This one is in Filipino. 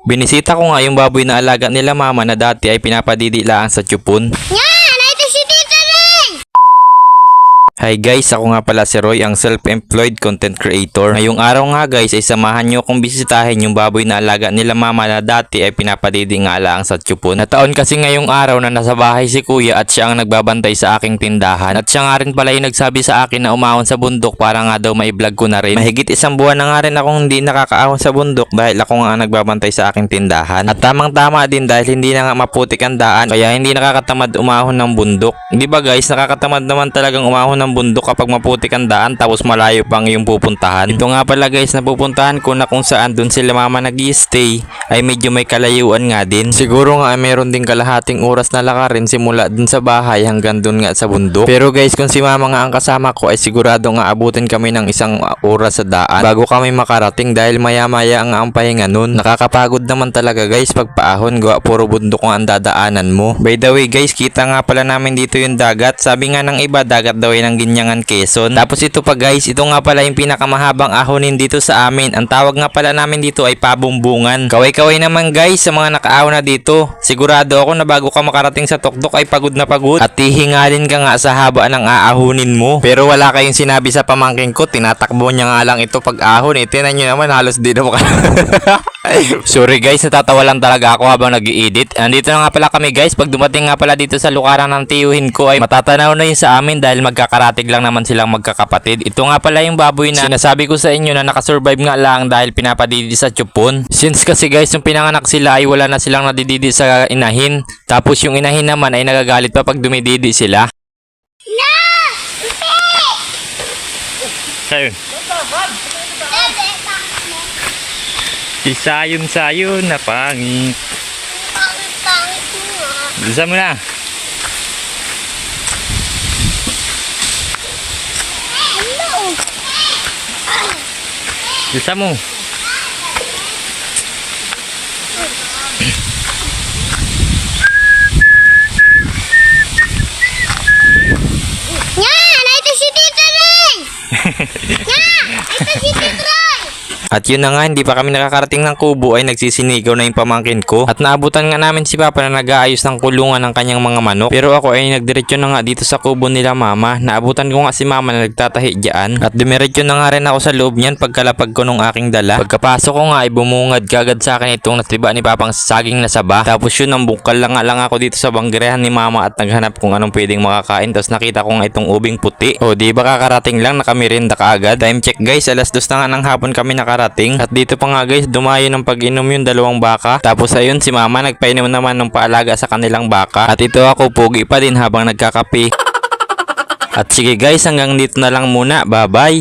Binisita ko nga yung baboy na alaga nila mama na dati ay pinapadidilaan sa tiyupon. Hi guys, ako nga pala si Roy, ang self-employed content creator. Ngayong araw nga guys ay samahan nyo kung bisitahin yung baboy na alaga nila mama na dati ay pinapadidingalaang sa tiyupon. Nataon kasi ngayong araw na nasa bahay si kuya at siya ang nagbabantay sa aking tindahan. At siya nga rin pala yung nagsabi sa akin na umahon sa bundok para nga daw mai-vlog ko na rin. Mahigit isang buwan na nga rin akong hindi nakakaahon sa bundok dahil ako nga ang nagbabantay sa aking tindahan. At tamang tama din dahil hindi na nga maputik ang daan kaya hindi nakakatamad umahon ng bundok. Di ba guys, nakakatamad naman talagang umahon ng bundok kapag maputik ang daan tapos malayo pang yung pupuntahan. Ito nga pala guys na pupuntahan ko na kung saan dun sila mama nag-i-stay ay medyo may kalayuan nga din. Siguro nga ay meron din kalahating oras na lakarin simula dun sa bahay hanggang dun nga sa bundok. Pero guys, kung si mama nga ang kasama ko ay sigurado nga abutin kami ng isang oras sa daan bago kami makarating dahil maya-maya ang pahinga nun. Nakakapagod naman talaga guys pag paahon, gawa puro bundok nga ang dadaanan mo. By the way guys, kita nga pala namin dito yung dagat. Sabi nga ng iba, dagat daw yan ng Ginyangan, Quezon. Tapos ito pa guys, ito nga pala yung pinakamahabang ahonin dito sa amin. Ang tawag nga pala namin dito ay pabumbungan. Kaway-kaway naman guys sa mga nakaahon na dito. Sigurado ako na bago ka makarating sa tuktok ay pagod na pagod at hihingalin ka nga sa haba ng aahonin mo. Pero wala kayong sinabi sa pamangkin ko, tinatakbo niya nga lang ito pag ahon. Tinan nyo naman, halos di na Sorry guys, natatawa lang talaga ako habang nag-i-edit. Andito na nga pala kami guys. Pag dumating nga pala dito sa lukaran ng tiyuhin ko ay matatanaw na yun sa amin dahil magkakaratig lang naman silang magkakapatid. Ito nga pala yung baboy na sinasabi ko sa inyo na nakasurvive nga lang dahil pinapadidi sa tiyupon. Since kasi guys, yung pinanganak sila ay wala na silang nadididi sa inahin. Tapos yung inahin naman ay nagagalit pa pag dumididi sila. Sayun. Isayon-sayon na pangit. Pangit mo nga. Bisa mo na. Hello. Bisa mo. Nya, na ito si Tito Roy. Nya, ito si Tito Roy. At yun na nga, hindi pa kami nakakarating ng kubo ay nagsisinigaw na yung pamangkin ko. At naabutan nga namin si Papa na nag-aayos ng kulungan ng kanyang mga manok. Pero ako ay nagdiretso na nga dito sa kubo nila mama. Naabutan ko nga si mama na nagtatahi dyan. At dumiretso na nga rin ako sa loob niyan pagkalapag ko nung aking dala. Pagkapasok ko nga ay bumungad kagad sa akin itong natiba ni Papang saging na saba. Tapos yun, ang bukal lang ako dito sa banggirehan ni mama at naghanap kung anong pwedeng makakain. Tapos nakita ko nga itong ubing puti. O di ba kakarating lang, nakamirinda kaagad. Time check guys, alas 2 na nga ng hapon kami nakarating. At dito pa nga guys, dumayo ng pag-inom yung dalawang baka. Tapos ayun, si mama nagpainom naman ng paalaga sa kanilang baka. At ito ako, pugi pa din habang nagkakape. At sige guys, hanggang dito na lang muna. Bye bye.